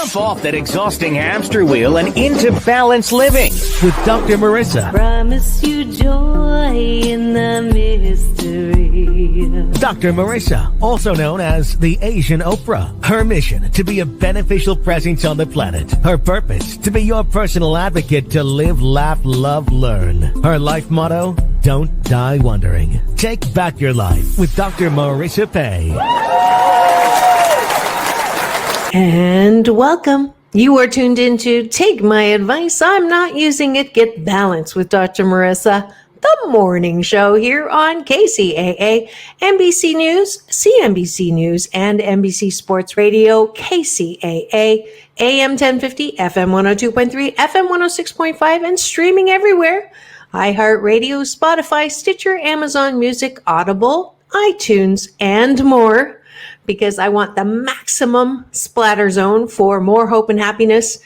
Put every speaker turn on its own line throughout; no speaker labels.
Jump off that exhausting hamster wheel and into balanced living with Dr. Marissa.
Promise you joy in the mystery.
Dr. Marissa, also known as the Asian Oprah. Her mission, to be a beneficial presence on the planet. Her purpose, to be your personal advocate to live, laugh, love, learn. Her life motto, don't die wondering. Take back your life with Dr. Marissa Pay.
And welcome. You are tuned into Take My Advice. I'm not using it. Get balanced with Dr. Marissa, the morning show here on KCAA, NBC News, CNBC News, and NBC Sports Radio, KCAA, AM 1050, FM 102.3, FM 106.5, and streaming everywhere. iHeartRadio, Spotify, Stitcher, Amazon Music, Audible, iTunes, and more. Because I want the maximum splatter zone for more hope and happiness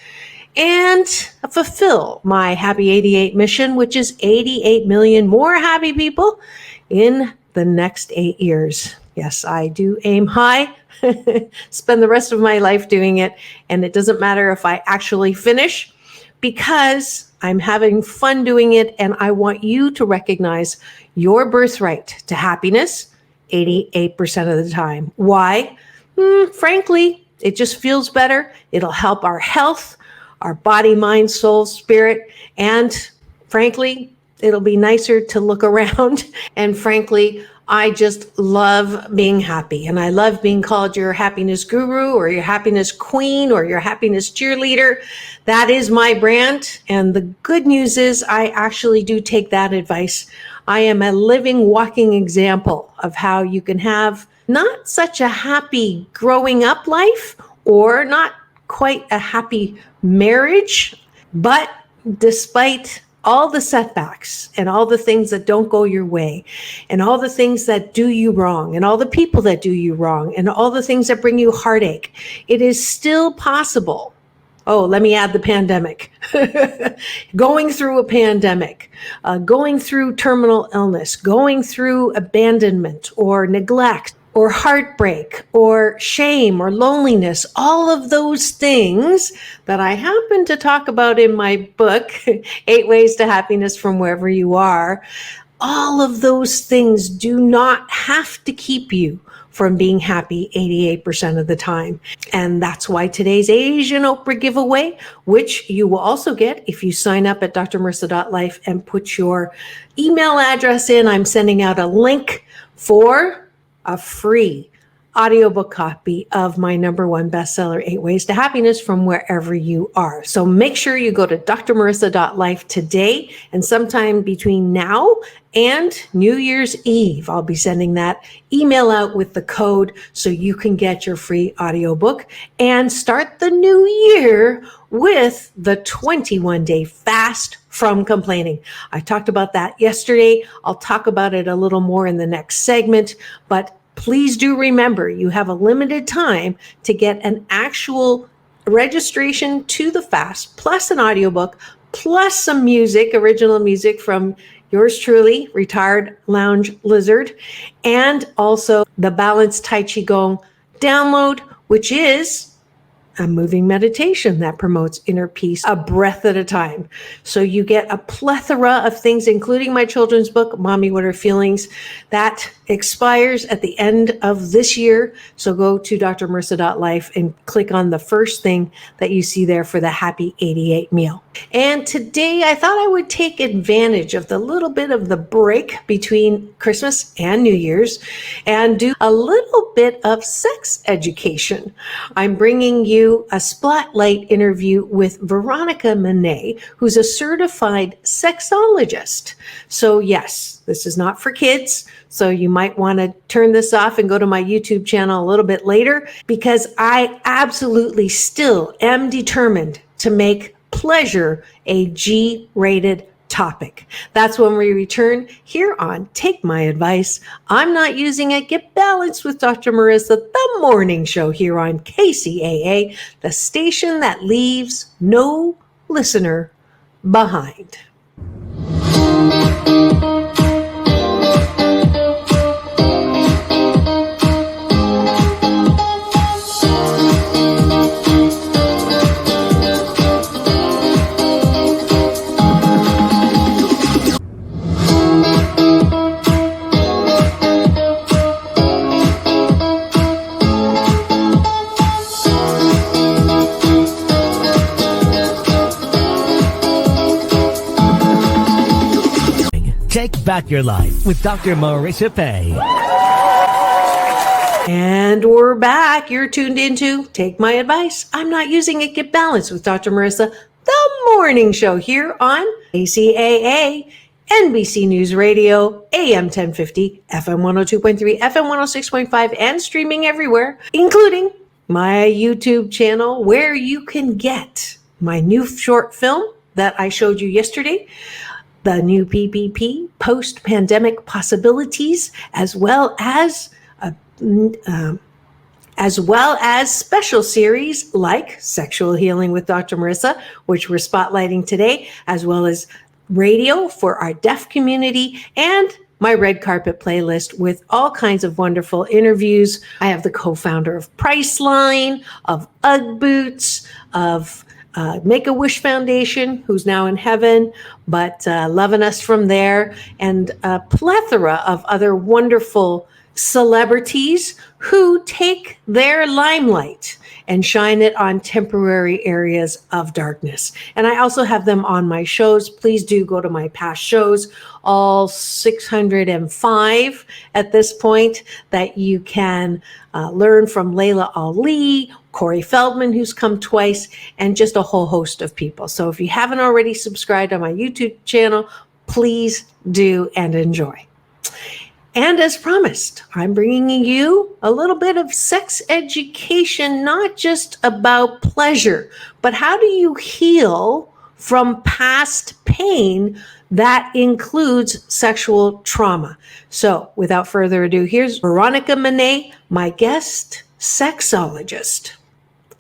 and fulfill my Happy 88 mission, which is 88 million more happy people in the next 8 years. Yes, I do aim high, spend the rest of my life doing it, and it doesn't matter if I actually finish because I'm having fun doing it, and I want you to recognize your birthright to happiness 88% of the time. Why? Frankly, it just feels better. It'll help our health, our body, mind, soul, spirit, and frankly, it'll be nicer to look around. And frankly, I just love being happy. And I love being called your happiness guru or your happiness queen or your happiness cheerleader. That is my brand. And the good news is I actually do take that advice. I am a living, walking example of how you can have not such a happy growing up life or not quite a happy marriage, but despite all the setbacks and all the things that don't go your way and all the things that do you wrong and all the people that do you wrong and all the things that bring you heartache, it is still possible. Oh, let me add the pandemic. Going through a pandemic, going through terminal illness, going through abandonment or neglect or heartbreak or shame or loneliness, all of those things that I happen to talk about in my book, 8 Ways to Happiness from Wherever You Are, all of those things do not have to keep you from being happy 88% of the time. And that's why today's Asian Oprah giveaway, which you will also get if you sign up at drmarissa.life and put your email address in. I'm sending out a link for a free audiobook copy of my #1 bestseller, 8 Ways to Happiness from Wherever You Are. So make sure you go to drmarissa.life today, and sometime between now and New Year's Eve, I'll be sending that email out with the code so you can get your free audiobook and start the new year with the 21-day fast from complaining. I talked about that yesterday. I'll talk about it a little more in the next segment, but please do remember you have a limited time to get an actual registration to the fast, plus an audiobook, plus some music, original music from yours truly, Retired Lounge Lizard, and also the Balanced Tai Chi Gong download, which is a moving meditation that promotes inner peace, a breath at a time. So you get a plethora of things, including my children's book, Mommy, What Are Feelings, that expires at the end of this year. So go to drmarissa.life and click on the first thing that you see there for the Happy 88 meal. And today I thought I would take advantage of the little bit of the break between Christmas and New Year's and do a little bit of sex education. I'm bringing you a spotlight interview with Veronica Monet, who's a certified sexologist. So yes, this is not for kids. So you might want to turn this off and go to my YouTube channel a little bit later, because I absolutely still am determined to make pleasure a G-rated topic. That's when we return here on Take My Advice. I'm not using it. Get balanced with Dr. Marissa, the morning show here on KCAA, the station that leaves no listener behind.
Take back your life with Dr. Marissa Pay.
And we're back. You're tuned into Take My Advice. I'm not using it. Get balanced with Dr. Marissa, the morning show here on KCAA, NBC News Radio, AM 1050, FM 102.3, FM 106.5, and streaming everywhere, including my YouTube channel, where you can get my new short film that I showed you yesterday, the new PPP, Post-Pandemic Possibilities, as well as special series like Sexual Healing with Dr. Marissa, which we're spotlighting today, as well as radio for our deaf community, and my red carpet playlist with all kinds of wonderful interviews. I have the co-founder of Priceline, of UGG Boots, of Make-A-Wish Foundation, who's now in heaven, but loving us from there, and a plethora of other wonderful celebrities who take their limelight and shine it on temporary areas of darkness. And I also have them on my shows. Please do go to my past shows, all 605 at this point, that you can learn from Layla Ali, Corey Feldman, who's come twice, and just a whole host of people. So if you haven't already subscribed on my YouTube channel, please do and enjoy. And as promised, I'm bringing you a little bit of sex education, not just about pleasure, but how do you heal from past pain that includes sexual trauma. So without further ado, here's Veronica Monet, my guest sexologist.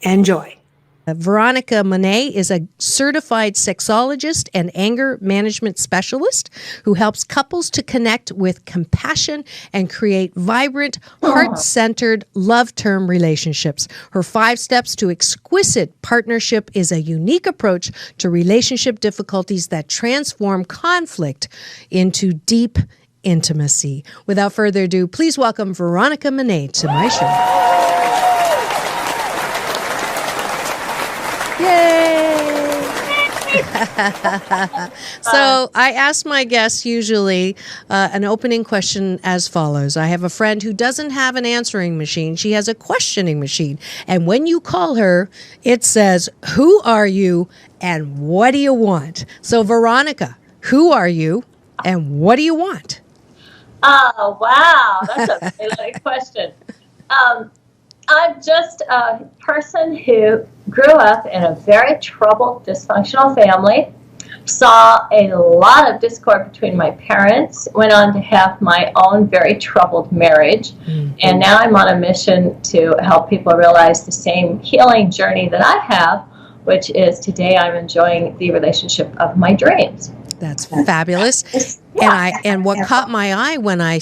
Enjoy.
Veronica Monet is a certified sexologist and anger management specialist who helps couples to connect with compassion and create vibrant, heart-centered, love-term relationships. Her 5 steps to exquisite partnership is a unique approach to relationship difficulties that transform conflict into deep intimacy. Without further ado, please welcome Veronica Monet to my show. Yay! So I ask my guests usually an opening question as follows. I have a friend who doesn't have an answering machine. She has a questioning machine. And when you call her, it says, "Who are you and what do you want?" So Veronica, who are you and what do you want?
Oh, wow. That's a really good question. I'm just a person who grew up in a very troubled, dysfunctional family, saw a lot of discord between my parents, went on to have my own very troubled marriage, and now I'm on a mission to help people realize the same healing journey that I have, which is today I'm enjoying the relationship of my dreams.
That's fabulous. Yeah. And what caught my eye when I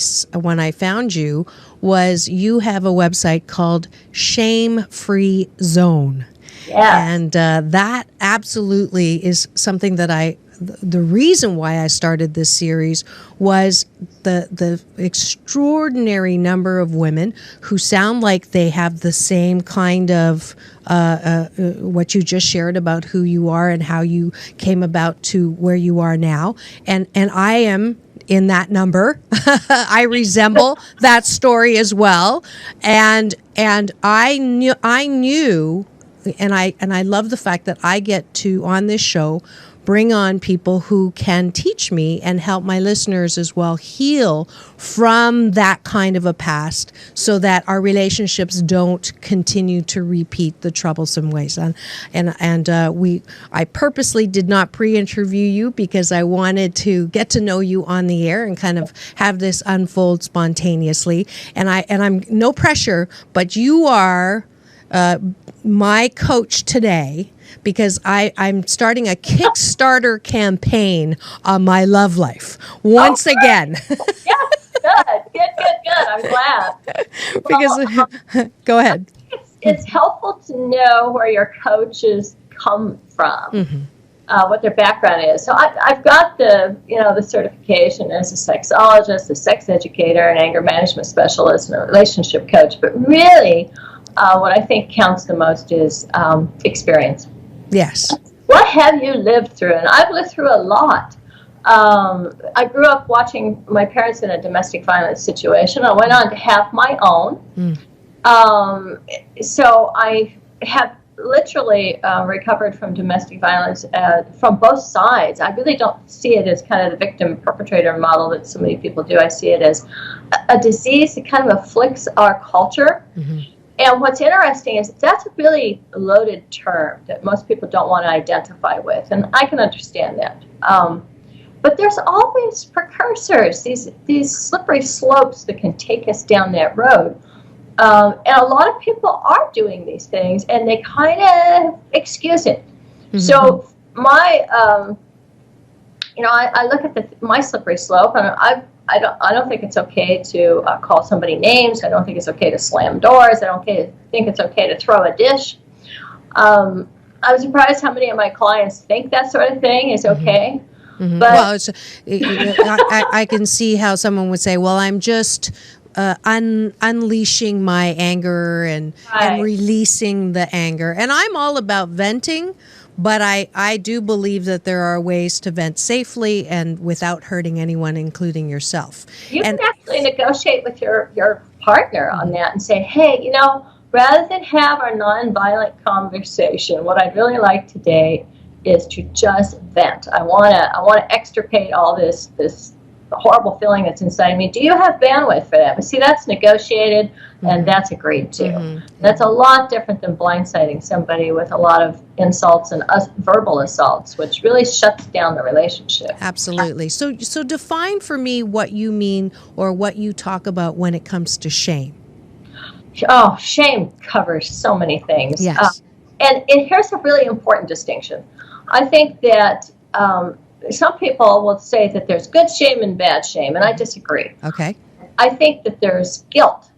found you was you have a website called Shame Free Zone.
Yeah.
And that absolutely is something that the reason why I started this series was the extraordinary number of women who sound like they have the same kind of what you just shared about who you are and how you came about to where you are now. And I am in that number. I resemble that story as well. And I knew, and I love the fact that I get to, on this show, bring on people who can teach me and help my listeners as well heal from that kind of a past so that our relationships don't continue to repeat the troublesome ways. I purposely did not pre-interview you because I wanted to get to know you on the air and kind of have this unfold spontaneously. And I'm no pressure, but you are my coach today, because I'm starting a Kickstarter campaign on my love life once again.
Yes, good. I'm glad.
Because go ahead.
It's helpful to know where your coaches come from, what their background is. So I've got the certification as a sexologist, a sex educator, an anger management specialist, and a relationship coach. But really, what I think counts the most is experience.
Yes.
What have you lived through? And I've lived through a lot. I grew up watching my parents in a domestic violence situation. I went on to have my own. So I have literally recovered from domestic violence from both sides. I really don't see it as kind of the victim-perpetrator model that so many people do. I see it as a disease that kind of afflicts our culture. And what's interesting is that's a really loaded term that most people don't want to identify with, and I can understand that. But there's always precursors, these slippery slopes that can take us down that road. And a lot of people are doing these things, and they kind of excuse it. So my, I look at my slippery slope, and I don't think it's okay to call somebody names. I don't think it's okay to slam doors. I don't think it's okay to throw a dish. I'm surprised how many of my clients think that sort of thing is okay. But
I can see how someone would say, well, I'm just unleashing my anger and releasing the anger. And I'm all about venting, but I do believe that there are ways to vent safely and without hurting anyone, including yourself.
You can actually negotiate with your partner on that and say, hey, rather than have our nonviolent conversation, what I'd really like today is to just vent. I want to extirpate all this horrible feeling that's inside me. Do you have bandwidth for that? But see, that's negotiated, and that's agreed to. That's a lot different than blindsiding somebody with a lot of insults and verbal assaults, which really shuts down the relationship.
Absolutely. So define for me what you mean or what you talk about when it comes to shame.
Oh, shame covers so many things.
Yes.
And here's a really important distinction. I think that some people will say that there's good shame and bad shame, and I disagree.
Okay.
I think that there's guilt.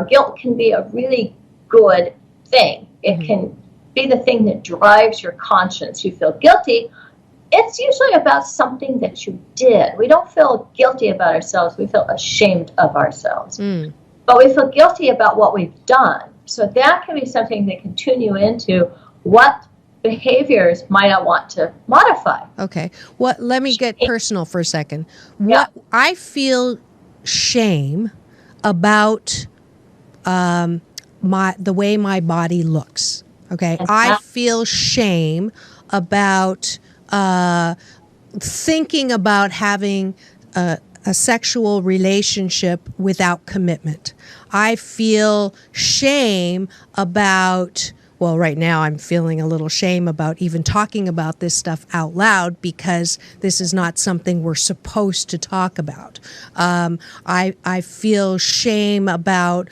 Guilt can be a really good thing. It can be the thing that drives your conscience. You feel guilty. It's usually about something that you did. We don't feel guilty about ourselves. We feel ashamed of ourselves. But we feel guilty about what we've done. So that can be something that can tune you into what behaviors might I want to modify.
Okay. Let me get personal for a second. I feel shame about the way my body looks. Okay. I feel shame about thinking about having a sexual relationship without commitment. I feel shame about, well, right now I'm feeling a little shame about even talking about this stuff out loud because this is not something we're supposed to talk about. I feel shame about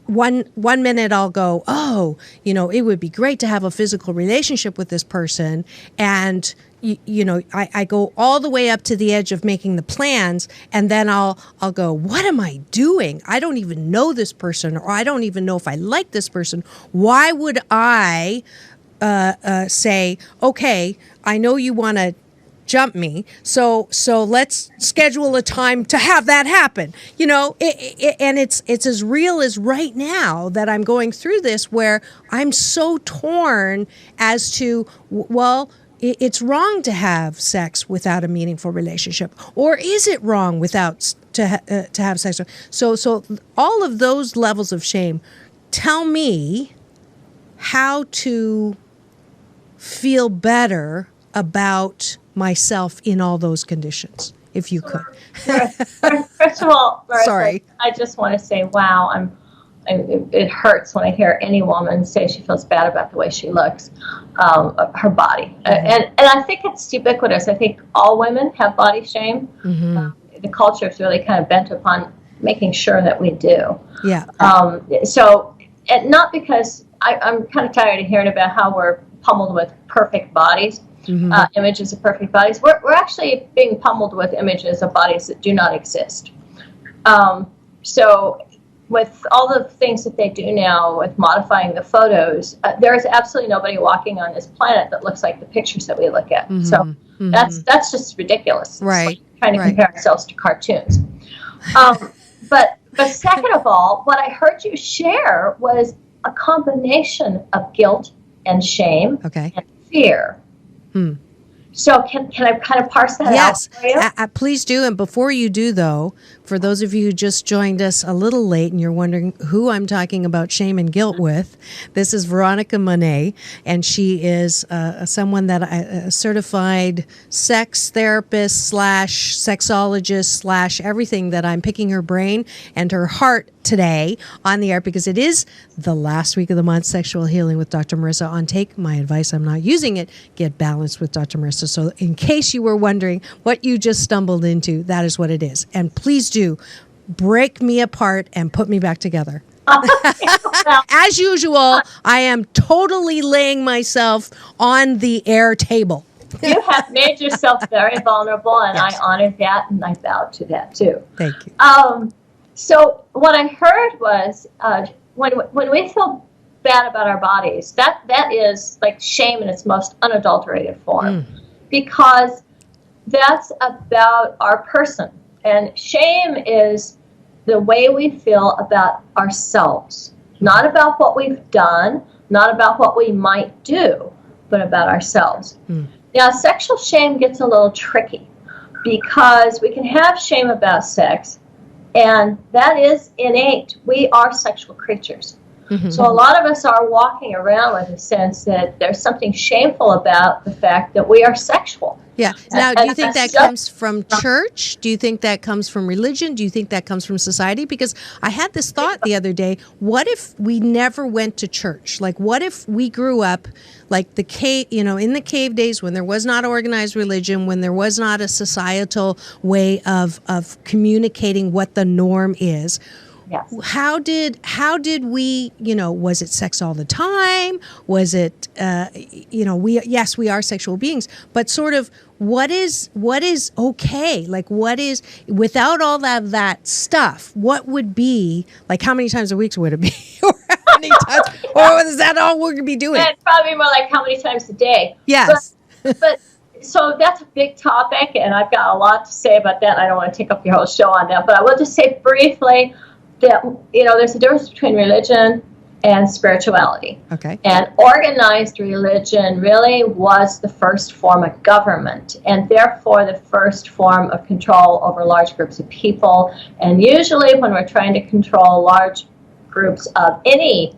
one minute I'll go, oh, it would be great to have a physical relationship with this person, and I go all the way up to the edge of making the plans, and then I'll go, what am I doing? I don't even know this person, or I don't even know if I like this person. Why would I say, okay, I know you want to jump me, so let's schedule a time to have that happen. And it's as real as right now that I'm going through this, where I'm so torn as to, well, it's wrong to have sex without a meaningful relationship, or is it wrong to have sex? So all of those levels of shame. Tell me how to feel better about myself in all those conditions, if you could.
First of all, Marissa,
sorry,
I just want to say, wow, it hurts when I hear any woman say she feels bad about the way she looks, her body. And I think it's ubiquitous. I think all women have body shame. The culture is really kind of bent upon making sure that we do.
Yeah.
And not because I'm kind of tired of hearing about how we're pummeled with perfect bodies, images of perfect bodies. We're actually being pummeled with images of bodies that do not exist. So with all the things that they do now with modifying the photos, there is absolutely nobody walking on this planet that looks like the pictures that we look at. So that's just ridiculous.
Right.
It's like trying to compare ourselves to cartoons. But second of all, what I heard you share was a combination of guilt and shame and fear. So can I kind of parse that out for you?
Yes, please do. And before you do, though, for those of you who just joined us a little late and you're wondering who I'm talking about shame and guilt with, this is Veronica Monet, and she is someone that a certified sex therapist / sexologist / everything that I'm picking her brain and her heart today on the air because it is the last week of the month, Sexual Healing with Dr. Marissa on Take My Advice. I'm not using it. Get balanced with Dr. Marissa. So in case you were wondering what you just stumbled into, that is what it is. And please do break me apart and put me back together. As usual, I am totally laying myself on the air table.
You have made yourself very vulnerable, and yes. I honor that, and I bow to that too.
Thank you.
So what I heard was when we feel bad about our bodies, that is like shame in its most unadulterated form, because that's about our person. And shame is the way we feel about ourselves, not about what we've done, not about what we might do, but about ourselves. Now, sexual shame gets a little tricky because we can have shame about sex, and that is innate. We are sexual creatures. So a lot of us are walking around with a sense that there's something shameful about the fact that we are sexual.
Yeah. Now, do you think that comes from church? Do you think that comes from religion? Do you think that comes from society? Because I had this thought the other day, what if we never went to church? Like, what if we grew up like the cave, in the cave days when there was not organized religion, when there was not a societal way of communicating what the norm is?
Yes.
How did we, was it sex all the time? Was it, we are sexual beings, but sort of what is okay? Like what is, without all that stuff, what would be, like how many times a week would it be? Or how many times, or is that all we're going to be doing?
Yeah, probably more like how many times a day.
Yes.
But so that's a big topic, and I've got a lot to say about that. I don't want to take up your whole show on that, but I will just say briefly that, there's a difference between religion and spirituality.
Okay.
And organized religion really was the first form of government, and therefore the first form of control over large groups of people. And usually when we're trying to control large groups of any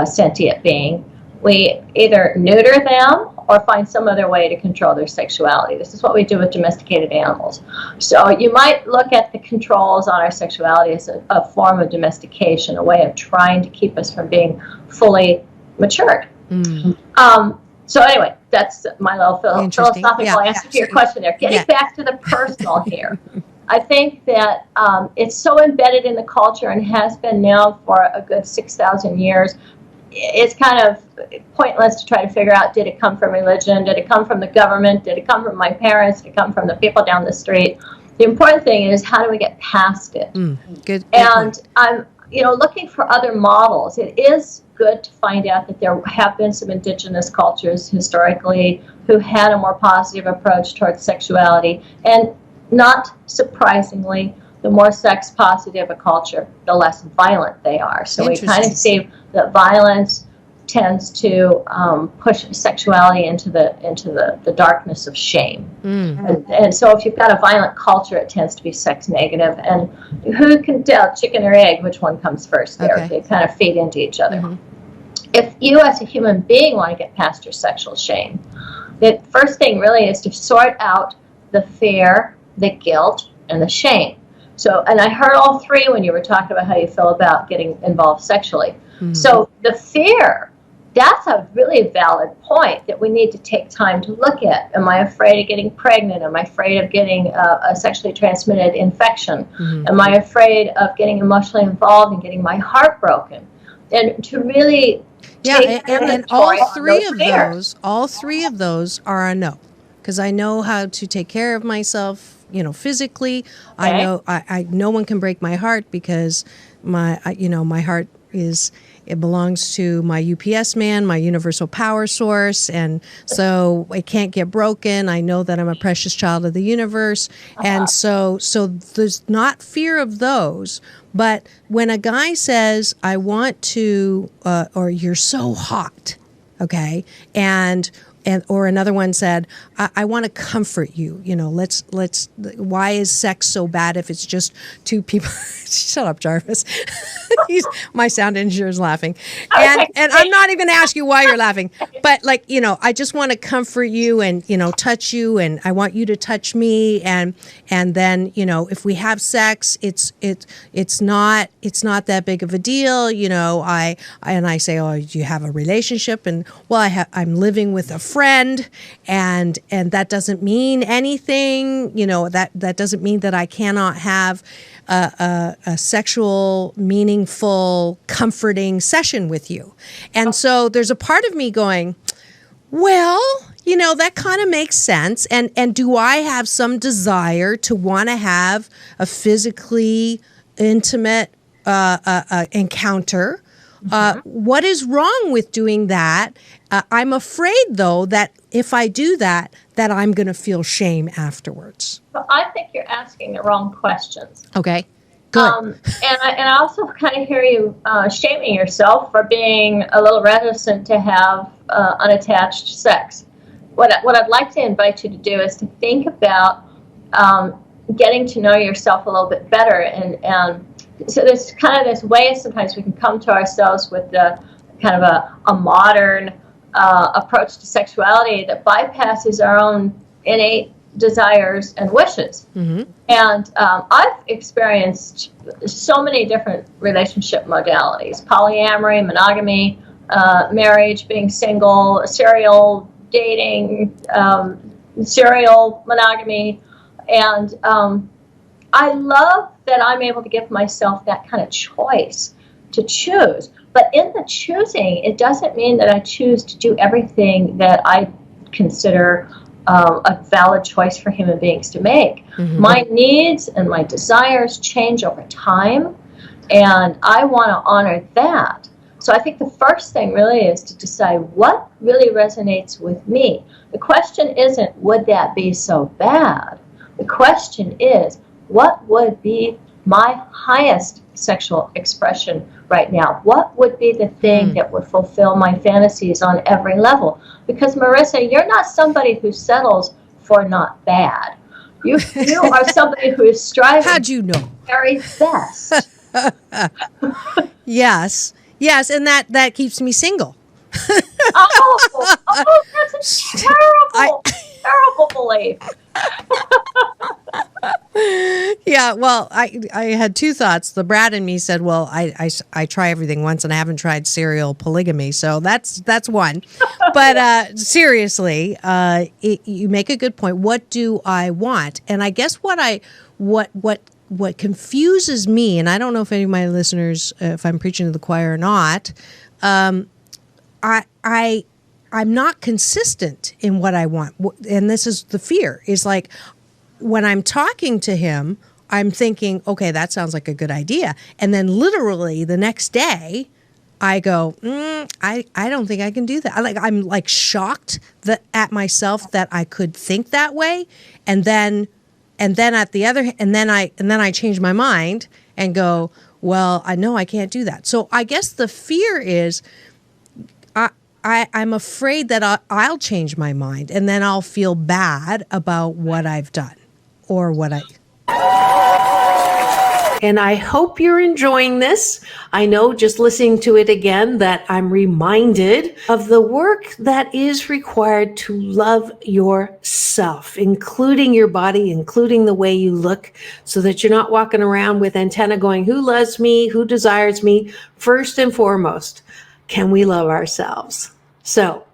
sentient being, we either neuter them or find some other way to control their sexuality. This is what we do with domesticated animals. So you might look at the controls on our sexuality as a form of domestication, a way of trying to keep us from being fully matured. So anyway, that's my little philosophical answer to your question there. Getting back to the personal here. I think that it's so embedded in the culture and has been now for a good 6,000 years. It's kind of pointless to try to figure out, did it come from religion? Did it come from the government? Did it come from my parents? Did it come from the people down the street? The important thing is, how do we get past it?
Good
and
point.
I'm, looking for other models. It is good to find out that there have been some indigenous cultures historically who had a more positive approach towards sexuality. And not surprisingly, the more sex positive a culture, the less violent they are. So we kind of see that violence tends to push sexuality into the darkness of shame. And so if you've got a violent culture, it tends to be sex negative. And who can tell, chicken or egg, which one comes first there? Okay. They kind of feed into each other. If you as a human being want to get past your sexual shame, the first thing really is to sort out the fear, the guilt, and the shame. So, and I heard all three when you were talking about how you feel about getting involved sexually. So the fear, that's a really valid point that we need to take time to look at. Am I afraid of getting pregnant? Am I afraid of getting a sexually transmitted infection? Am I afraid of getting emotionally involved and getting my heart broken? And to really
and all three of those are a no, because I know how to take care of myself. Physically, okay. I no one can break my heart because my heart it belongs to my UPS man, my universal power source. And so it can't get broken. I know that I'm a precious child of the universe. And so there's not fear of those. But when a guy says, I want to, or you're so hot, okay, and or another one said, I want to comfort you. Why is sex so bad if it's just two people? Shut up, Jarvis. My sound engineer is laughing. And I'm not even going to ask you why you're laughing. But I just want to comfort you and, touch you, and I want you to touch me. And then, if we have sex, it's not that big of a deal. I say, oh, do you have a relationship? And well, I'm living with a friend, and that doesn't mean anything. That doesn't mean that I cannot have a sexual, meaningful, comforting session with you. And so there's a part of me going, well, that kind of makes sense. And do I have some desire to want to have a physically intimate encounter? What is wrong with doing that? I'm afraid, though, that if I do that I'm going to feel shame afterwards.
Well, I think you're asking the wrong questions.
Okay, good.
And I also kind of hear you shaming yourself for being a little reticent to have unattached sex. What I'd like to invite you to do is to think about getting to know yourself a little bit better, and so there's kind of this way sometimes we can come to ourselves with the kind of a modern approach to sexuality that bypasses our own innate desires and wishes. Mm-hmm. And I've experienced so many different relationship modalities: polyamory, monogamy, marriage, being single, serial dating, serial monogamy, and I love that I'm able to give myself that kind of choice to choose. But in the choosing, it doesn't mean that I choose to do everything that I consider a valid choice for human beings to make. Mm-hmm. My needs and my desires change over time, and I want to honor that. So I think the first thing really is to decide what really resonates with me. The question isn't, would that be so bad? The question is, what would be my highest sexual expression right now? What would be the thing that would fulfill my fantasies on every level? Because, Marissa, you're not somebody who settles for not bad. You are somebody who is striving.
How'd you know?
Very best.
Yes, and that keeps me single.
That's a terrible belief.
Yeah, well, I had two thoughts. The brat in me said, well, I try everything once and I haven't tried serial polygamy. So that's one. But seriously, you make a good point. What do I want? And I guess what confuses me, and I don't know if any of my listeners, if I'm preaching to the choir or not, I'm not consistent in what I want. And this is the fear, is like, when I'm talking to him, I'm thinking, okay, that sounds like a good idea. And then literally the next day, I go, I don't think I can do that. I'm like shocked at myself that I could think that way. And then I change my mind and go, well, I know I can't do that. So I guess the fear is, I'm afraid that I'll change my mind and then I'll feel bad about what I've done or what I...
And I hope you're enjoying this. I know just listening to it again that I'm reminded of the work that is required to love yourself, including your body, including the way you look, so that you're not walking around with antenna going, who loves me? Who desires me? First and foremost, can we love ourselves? So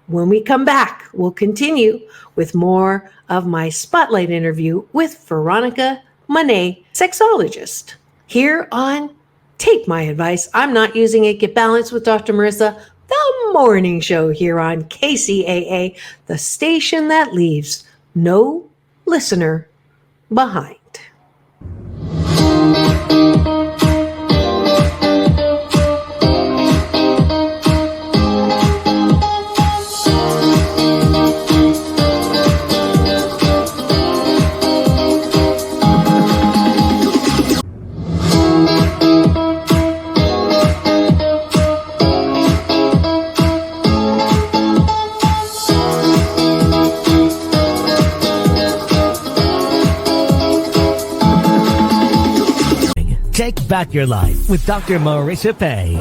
when we come back, we'll continue with more of my spotlight interview with Veronica Monet, sexologist, here on Take My Advice, I'm Not Using It, Get Balanced with Dr. Marissa, the morning show here on KCAA, the station that leaves no listener behind.
back your life with Dr. Marissa Pay.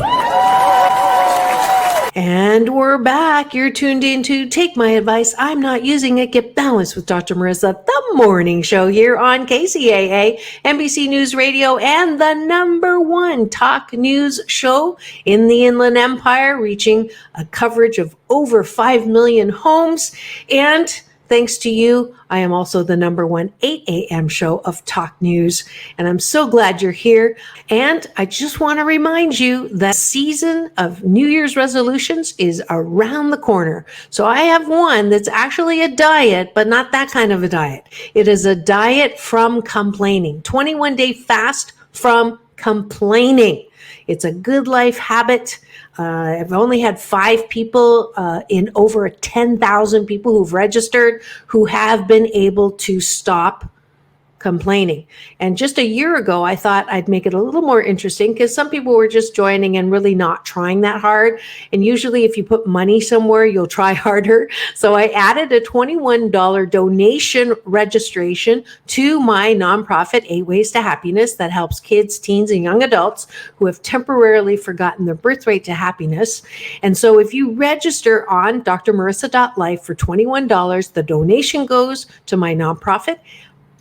And we're back. You're tuned in to Take My Advice. I'm Not Using It. Get Balanced with Dr. Marissa, the morning show here on KCAA, NBC News Radio, and the #1 talk news show in the Inland Empire, reaching a coverage of over 5 million homes. And thanks to you, I am also the #1 8 a.m. show of talk news. And I'm so glad you're here. And I just want to remind you that season of New Year's resolutions is around the corner. So I have one that's actually a diet, but not that kind of a diet. It is a diet from complaining. 21-day fast from complaining. It's a good life habit. I've only had 5 people in over 10,000 people who've registered who have been able to stop complaining. And just a year ago, I thought I'd make it a little more interesting because some people were just joining and really not trying that hard. And usually if you put money somewhere, you'll try harder. So I added a $21 donation registration to my nonprofit, 8 Ways to Happiness, that helps kids, teens, and young adults who have temporarily forgotten their birth rate to happiness. And so if you register on drmarissa.life for $21, the donation goes to my nonprofit.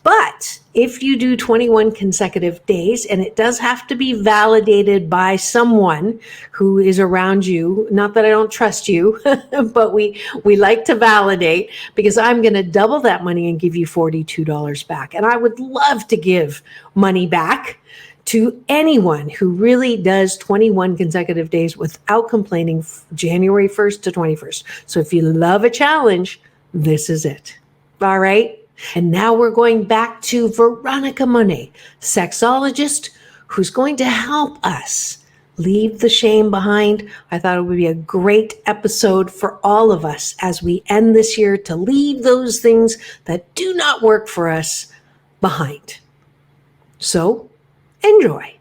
But if you do 21 consecutive days, and it does have to be validated by someone who is around you, not that I don't trust you, but we like to validate, because I'm going to double that money and give you $42 back. And I would love to give money back to anyone who really does 21 consecutive days without complaining, January 1st to 21st. So if you love a challenge, this is it. All right. And now we're going back to Veronica Monet, sexologist, who's going to help us leave the shame behind. I thought it would be a great episode for all of us as we end this year, to leave those things that do not work for us behind. So enjoy.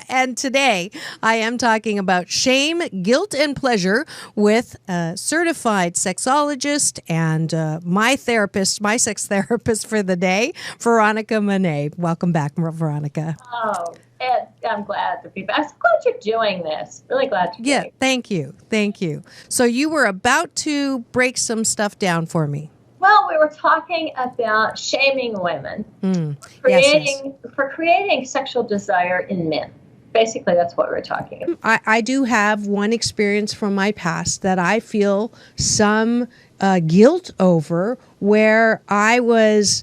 And today I am talking about shame, guilt, and pleasure with a certified sexologist and my sex therapist for the day, Veronica Monet. Welcome back, Veronica.
Oh, Ed, I'm glad to be back. I'm so glad you're doing this. Really glad to be
Yeah, thank you. Thank you. So you were about to break some stuff down for me.
Well, we were talking about shaming women for creating sexual desire in men. Basically, that's what we're talking about.
I do have one experience from my past that I feel some guilt over, where I was,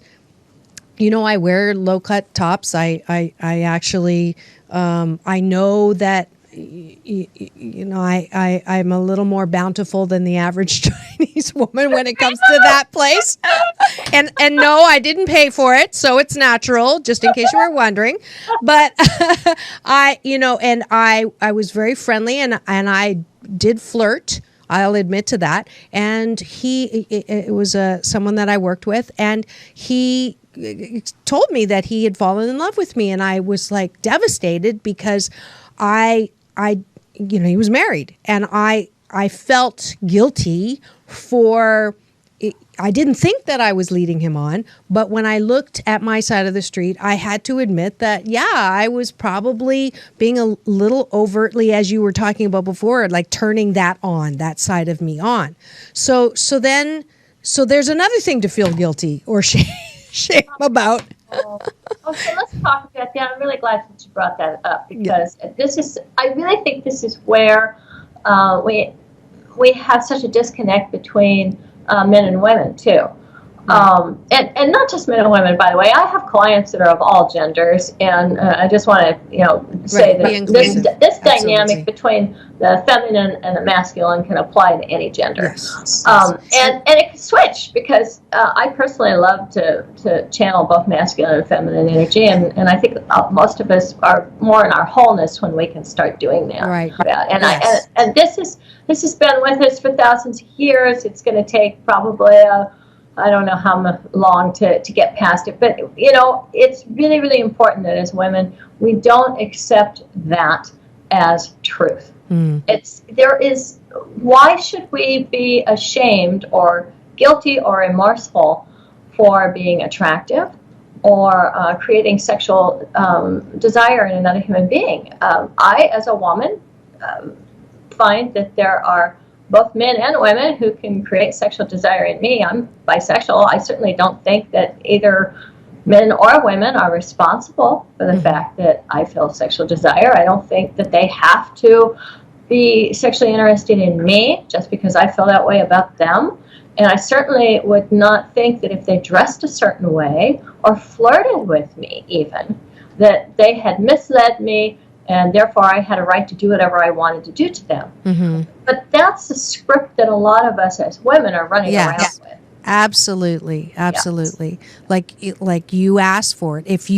I wear low-cut tops. I actually, I know that, I'm a little more bountiful than the average Chinese woman when it comes to that place. And no, I didn't pay for it, so it's natural, just in case you were wondering. But I was very friendly, and I did flirt. I'll admit to that. And it was someone that I worked with, and he told me that he had fallen in love with me, and I was like devastated because he was married, and I felt guilty for it. I didn't think that I was leading him on, but when I looked at my side of the street, I had to admit that, I was probably being a little overtly, as you were talking about before, like turning that side of me on. So there's another thing to feel guilty or shame about.
Okay, let's talk about that. I'm really glad that you brought that up, because I really think this is where we have such a disconnect between men and women too. And not just men and women, by the way. I have clients that are of all genders, and I just want to say that this dynamic between the feminine and the masculine can apply to any gender.
Yes.
And it can switch, because I personally love to channel both masculine and feminine energy, and I think most of us are more in our wholeness when we can start doing that.
Right.
And
yes.
and this has been with us for thousands of years. It's going to take probably I don't know how long to get past it, but it's really, really important that as women we don't accept that as truth. Why should we be ashamed or guilty or remorseful for being attractive, or creating sexual desire in another human being. I, as a woman, find that there are both men and women who can create sexual desire in me. I'm bisexual. I certainly don't think that either men or women are responsible for the fact that I feel sexual desire. I don't think that they have to be sexually interested in me just because I feel that way about them. And I certainly would not think that if they dressed a certain way or flirted with me even, that they had misled me and therefore I had a right to do whatever I wanted to do to them. Mm-hmm. But that's the script that a lot of us as women are running around with.
Absolutely. Like you ask for it. If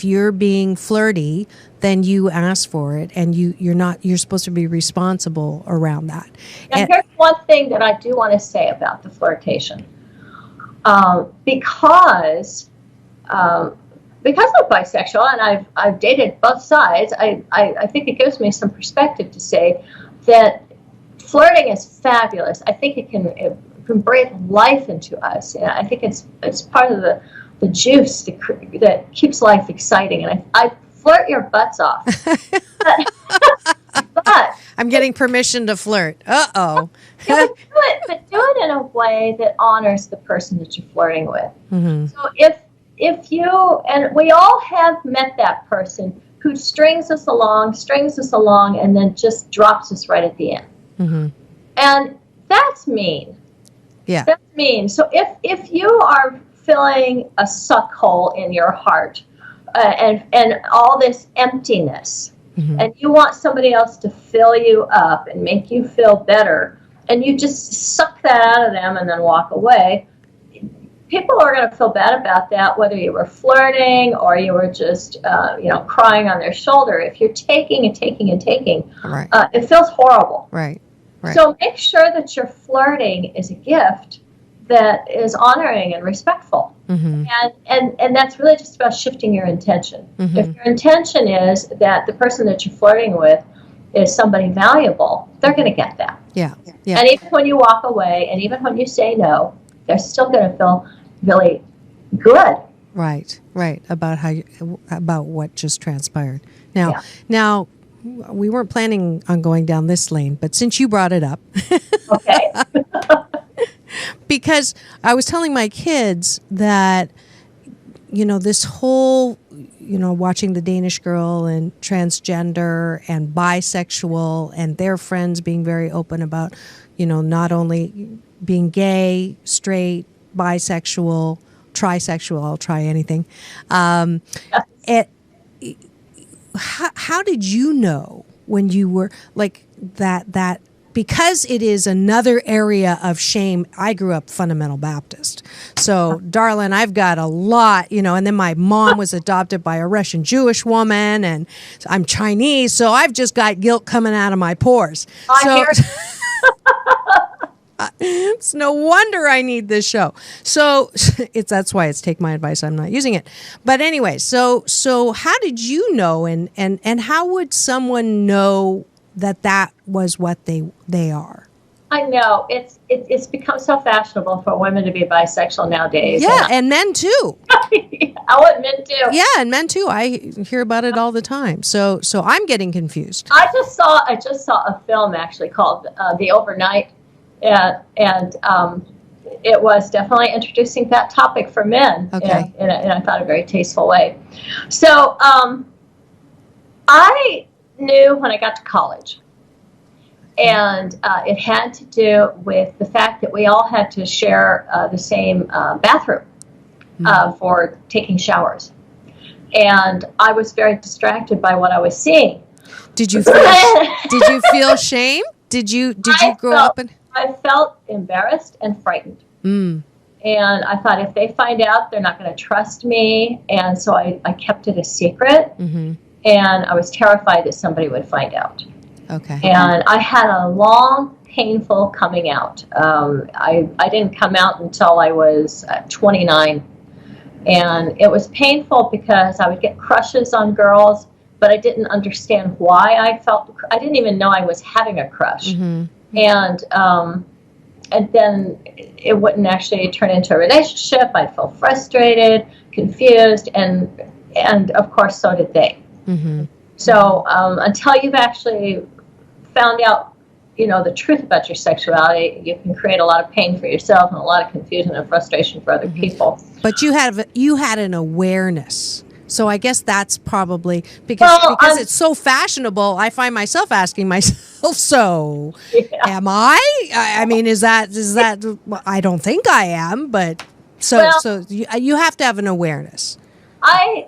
you're being flirty, then you ask for it, and you're supposed to be responsible around that.
And here's one thing that I do want to say about the flirtation, because I'm bisexual and I've dated both sides. I think it gives me some perspective to say that flirting is fabulous. I think it can breathe life into us. And I think it's part of the juice that keeps life exciting. And I flirt your butts off. but
I'm getting permission to flirt. Uh-oh.
but do it in a way that honors the person that you're flirting with. Mm-hmm. So if you, and we all have met that person who strings us along, and then just drops us right at the end. Mm-hmm. And that's mean.
Yeah.
That's mean. So if you are filling a suck hole in your heart and all this emptiness, mm-hmm. and you want somebody else to fill you up and make you feel better, and you just suck that out of them and then walk away, people are going to feel bad about that, whether you were flirting or you were just crying on their shoulder. If you're taking and taking and taking,
right.
It feels horrible.
Right. Right.
So make sure that your flirting is a gift that is honoring and respectful. Mm-hmm. And that's really just about shifting your intention. Mm-hmm. If your intention is that the person that you're flirting with is somebody valuable, they're going to get that.
Yeah.
And even when you walk away and even when you say no, they're still going to feel really good.
Right. About what just transpired. Now, we weren't planning on going down this lane, but since you brought it up,
okay.
Because I was telling my kids that, this whole, watching the Danish Girl and transgender and bisexual and their friends being very open about, not only being gay, straight, bisexual, trisexual, I'll try anything. How did you know when you were like that because it is another area of shame? I grew up fundamental Baptist. So, darling, I've got a lot, and then my mom was adopted by a Russian Jewish woman, and I'm Chinese, so I've just got guilt coming out of my pores. It's no wonder I need this show. So that's why it's Take My Advice, I'm not using it. But anyway, so how did you know, and how would someone know that was what they are?
I know it's become so fashionable for women to be bisexual nowadays.
Yeah, and men too.
And men too.
Yeah, and men too. I hear about it all the time. So I'm getting confused.
I just saw a film actually called The Overnight. And it was definitely introducing that topic for men in I thought a very tasteful way. So I knew when I got to college, and it had to do with the fact that we all had to share the same bathroom for taking showers. And I was very distracted by what I was seeing.
Did you feel shame? Did you grow up in...
I felt embarrassed and frightened. Mm. And I thought if they find out, they're not going to trust me. And so I kept it a secret. Mm-hmm. And I was terrified that somebody would find out.
Okay.
And I had a long, painful coming out. I didn't come out until I was 29. And it was painful because I would get crushes on girls, but I didn't understand why I didn't even know I was having a crush. Mm-hmm. And then it wouldn't actually turn into a relationship. I'd feel frustrated. confused, and of course, so did they.
Mm-hmm.
So until you've actually found out, the truth about your sexuality, you can create a lot of pain for yourself and a lot of confusion and frustration for other people.
But you had an awareness. So I guess that's probably because it's so fashionable. I find myself asking myself, so am I? I mean, is that? I don't think I am, but so you have to have an awareness.
I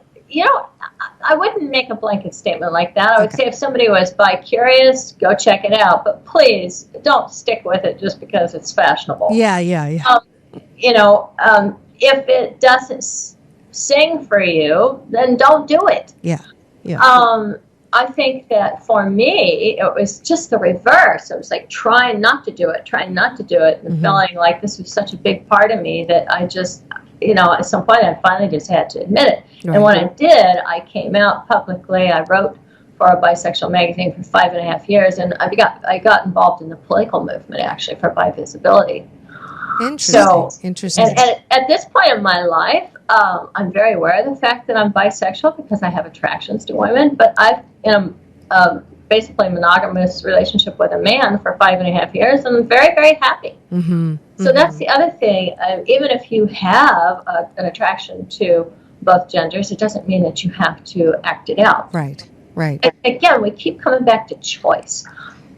wouldn't make a blanket statement like that. I would say if somebody was bi-curious, go check it out. But please don't stick with it just because it's fashionable.
Yeah.
If it doesn't sing for you, then don't do it.
Yeah.
I think that for me, it was just the reverse. It was like trying not to do it, and feeling like this was such a big part of me that I just, at some point I finally just had to admit it. Right. And when I did, I came out publicly. I wrote for a bisexual magazine for 5.5 years, and I got involved in the political movement, actually, for bi visibility.
Interesting.
And at this point in my life, I'm very aware of the fact that I'm bisexual because I have attractions to women, but I've in a basically monogamous relationship with a man for 5.5 years, and I'm very, very happy.
Mm-hmm.
So that's the other thing. Even if you have an attraction to both genders, it doesn't mean that you have to act it out.
Right.
And again, we keep coming back to choice.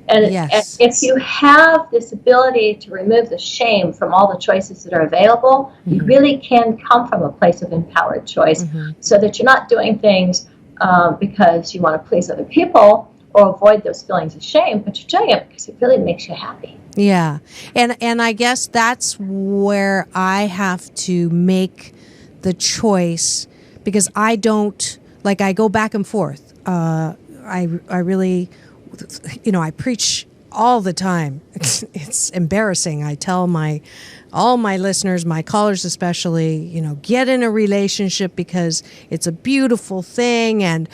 And if you have this ability to remove the shame from all the choices that are available, you really can come from a place of empowered choice, so that you're not doing things because you want to please other people or avoid those feelings of shame, but you're doing it because it really makes you happy.
Yeah. And I guess that's where I have to make the choice, because I don't, I go back and forth. I really... I preach all the time. It's embarrassing. I tell all my listeners, my callers especially, get in a relationship because it's a beautiful thing, and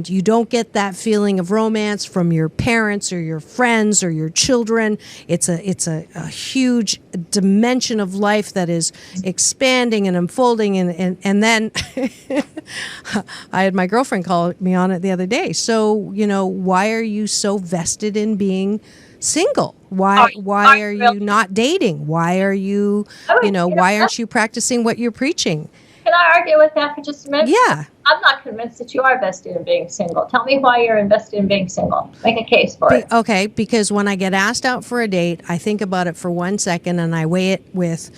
you don't get that feeling of romance from your parents or your friends or your children. It's a huge dimension of life that is expanding and unfolding, and then I had my girlfriend call me on it the other day. So, why are you so vested in being single? Why are you not dating? Why are you, why aren't you practicing what you're preaching?
Can I argue with that for just a minute?
Yeah.
I'm not convinced that you are vested in being single. Tell me why you're invested in being single. Make a case for it.
Okay, because when I get asked out for a date, I think about it for 1 second and I weigh it with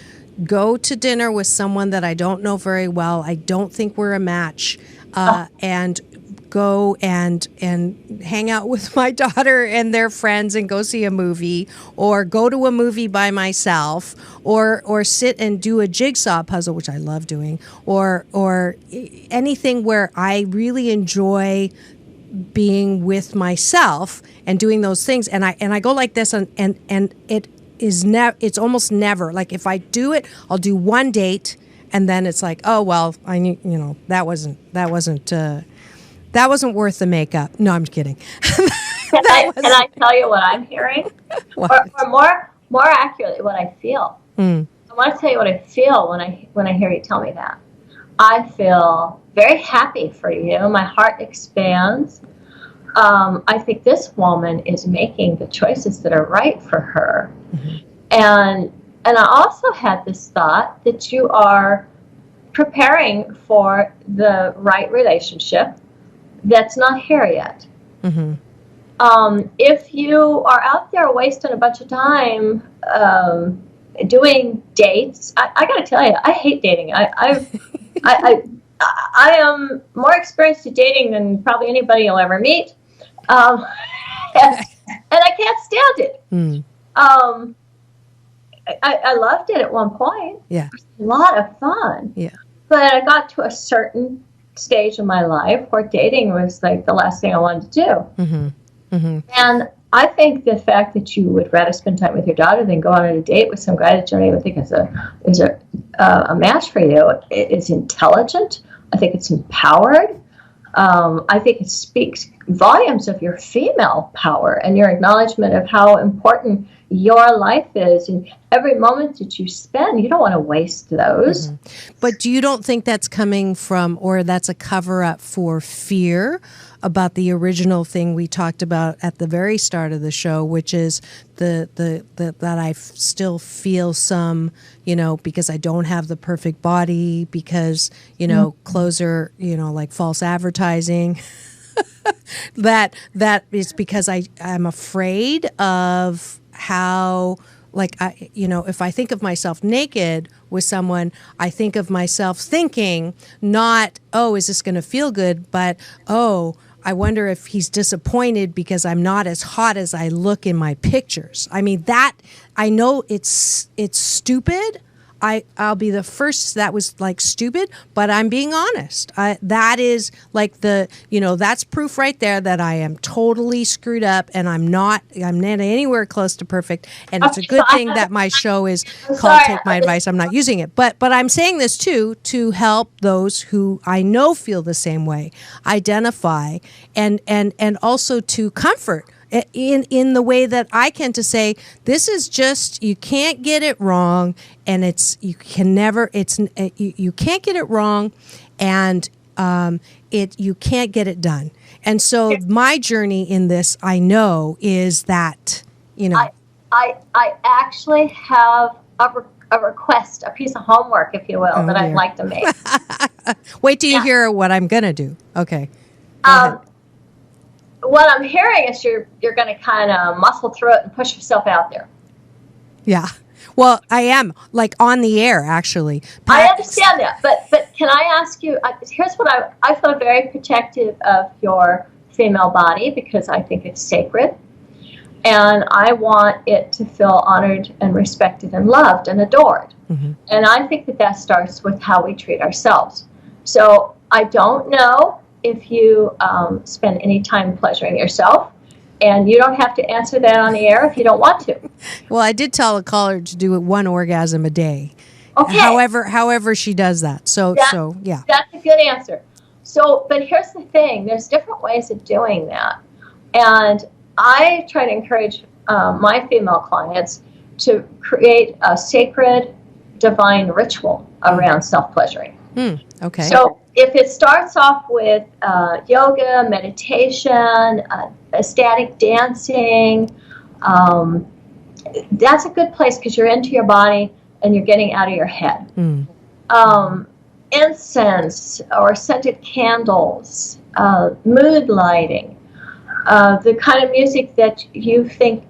go to dinner with someone that I don't know very well. I don't think we're a match. And go and hang out with my daughter and their friends and go see a movie, or go to a movie by myself, or sit and do a jigsaw puzzle, which I love doing, or anything where I really enjoy being with myself and doing those things. And I go like this, and it is it's almost never, like if I do it, I'll do one date and then it's like, oh well, I need, that wasn't worth the makeup. No, I'm kidding.
Can I tell you what I'm hearing? Or more accurately, what I feel. I want to tell you what I feel when I hear you tell me that. I feel very happy for you. My heart expands. I think this woman is making the choices that are right for her. And I also had this thought that you are preparing for the right relationship that's not here yet. If you are out there wasting a bunch of time doing dates, I got to tell you, I hate dating. I am more experienced at dating than probably anybody you'll ever meet, and I can't stand it. I loved it at one point.
Yeah,
it was a lot of fun.
Yeah,
but I got to a certain stage in my life where dating was like the last thing I wanted to do. And I think the fact that you would rather spend time with your daughter than go on a date with some guy that you don't even think is a match for you is intelligent. I think it's empowered. I think it speaks volumes of your female power and your acknowledgement of how important your life is, and every moment that you spend, you don't want to waste those.
But you don't think that's coming from, or that's a cover up for fear about the original thing we talked about at the very start of the show, which is that I still feel some, because I don't have the perfect body, because, clothes are, like false advertising. that is because I'm afraid of how, like, if I think of myself naked with someone, I think of myself thinking not, oh, is this going to feel good? But, oh, I wonder if he's disappointed because I'm not as hot as I look in my pictures. I mean, that, I know it's stupid. I'll be the first, that was like stupid, but I'm being honest. That is like that's proof right there that I am totally screwed up, and I'm not anywhere close to perfect. And it's a good thing that my show is called Take My Advice. I'm not using it, but I'm saying this too, to help those who I know feel the same way, identify, and also to comfort in the way that I can, to say, this is just, you can't get it wrong, and you can't get it wrong, and you can't get it done. And so my journey in this, I know, is that,
I actually have a request, a piece of homework, if you will, I'd like to make.
Wait till you hear what I'm going to do. Okay.
What I'm hearing is you're going to kind of muscle through it and push yourself out there.
Yeah. Well, I am, like, on the air, actually.
I understand that, but can I ask you, here's what I feel very protective of your female body, because I think it's sacred, and I want it to feel honored and respected and loved and adored. Mm-hmm. And I think that starts with how we treat ourselves. So I don't know if you spend any time pleasuring yourself, and you don't have to answer that on the air if you don't want to.
Well, I did tell a caller to do it 1 orgasm a day.
Okay.
However she does that. So yeah.
That's a good answer. So, but here's the thing. There's different ways of doing that. And I try to encourage my female clients to create a sacred, divine ritual around self-pleasuring.
Okay.
So if it starts off with yoga, meditation, ecstatic dancing, that's a good place, because you're into your body and you're getting out of your head. Incense or scented candles, mood lighting, the kind of music that you think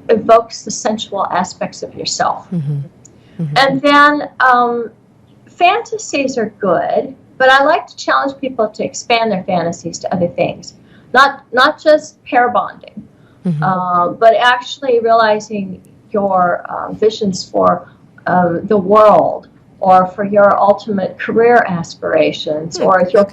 evokes the sensual aspects of yourself. Mm-hmm. Mm-hmm. And then fantasies are good, but I like to challenge people to expand their fantasies to other things. Not just pair bonding, but actually realizing your visions for the world, or for your ultimate career aspirations, or your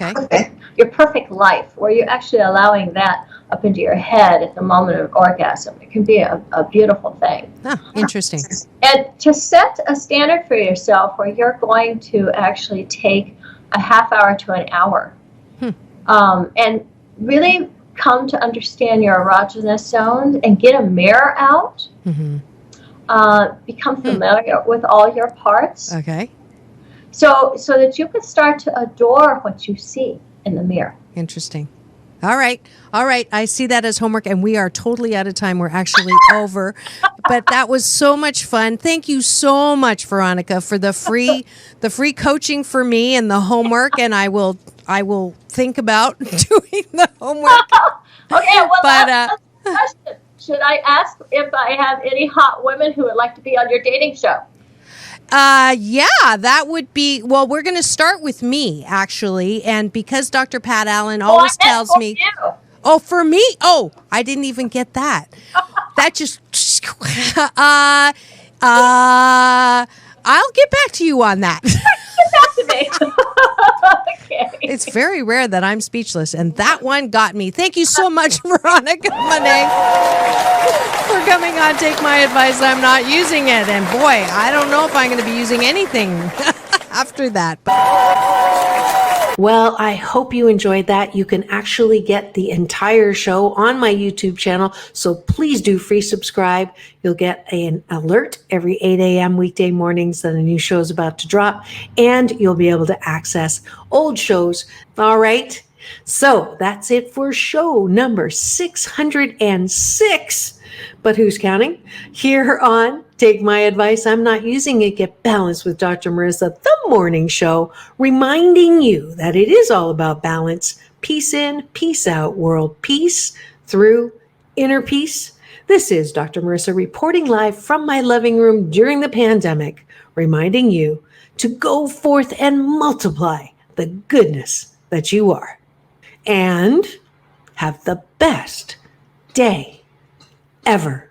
perfect life, where you're actually allowing that up into your head at the moment of orgasm. It can be a beautiful thing.
Interesting.
And to set a standard for yourself where you're going to actually take a half hour to an hour, and really come to understand your erogenous zone, and get a mirror out, become familiar with all your parts.
Okay.
So that you can start to adore what you see in the mirror.
Interesting. All right. I see that as homework, and we are totally out of time. We're actually over, but that was so much fun. Thank you so much, Veronica, for the free coaching for me and the homework. And I will think about doing the homework.
Okay. Well, that's the question. Should I ask if I have any hot women who would like to be on your dating show?
Yeah, that would be, well, we're going to start with me, actually. And because Dr. Pat Allen always tells me,
you.
Oh, for me? Oh, I didn't even get that. That just, I'll get back to you on that.
Get back to me. Okay.
It's very rare that I'm speechless, and that one got me. Thank you so much, Veronica Monet, for coming on Take My Advice. I'm not using it, and boy, I don't know if I'm going to be using anything after that.
Well, I hope you enjoyed that. You can actually get the entire show on my YouTube channel, so please do free subscribe. You'll get an alert every 8 a.m. weekday mornings that a new show is about to drop, and you'll be able to access old shows. All right? So that's it for show number 606. But who's counting? Here on Take My Advice, I'm Not Using It, Get Balanced with Dr. Marissa, the morning show, reminding you that it is all about balance. Peace in, peace out, world peace through inner peace. This is Dr. Marissa reporting live from my living room during the pandemic, reminding you to go forth and multiply the goodness that you are. And have the best day ever.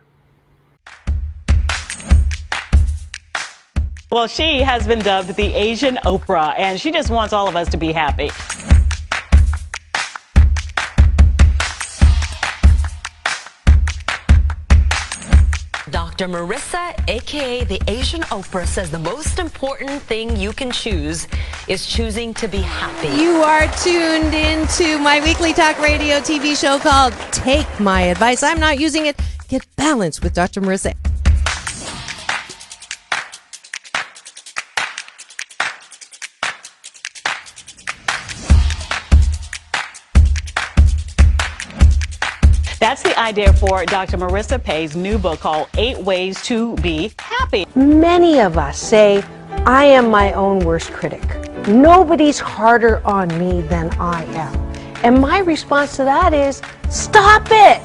Well, she has been dubbed the Asian Oprah, and she just wants all of us to be happy.
Dr. Marissa, aka the Asian Oprah, says the most important thing you can choose is choosing to be happy.
You are tuned into my weekly talk radio TV show called Take My Advice. I'm Not Using It. Get Balanced with Dr. Marissa.
That's the idea for Dr. Marissa Pay's new book called 8 Ways to Be Happy.
Many of us say, I am my own worst critic. Nobody's harder on me than I am. And my response to that is, stop it!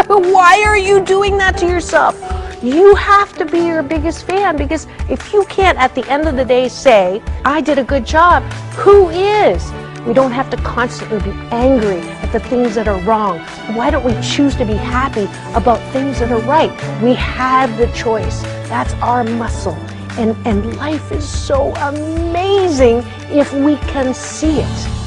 Why are you doing that to yourself? You have to be your biggest fan, because if you can't at the end of the day say, I did a good job, who is? We don't have to constantly be angry at the things that are wrong. Why don't we choose to be happy about things that are right? We have the choice. That's our muscle. And life is so amazing if we can see it.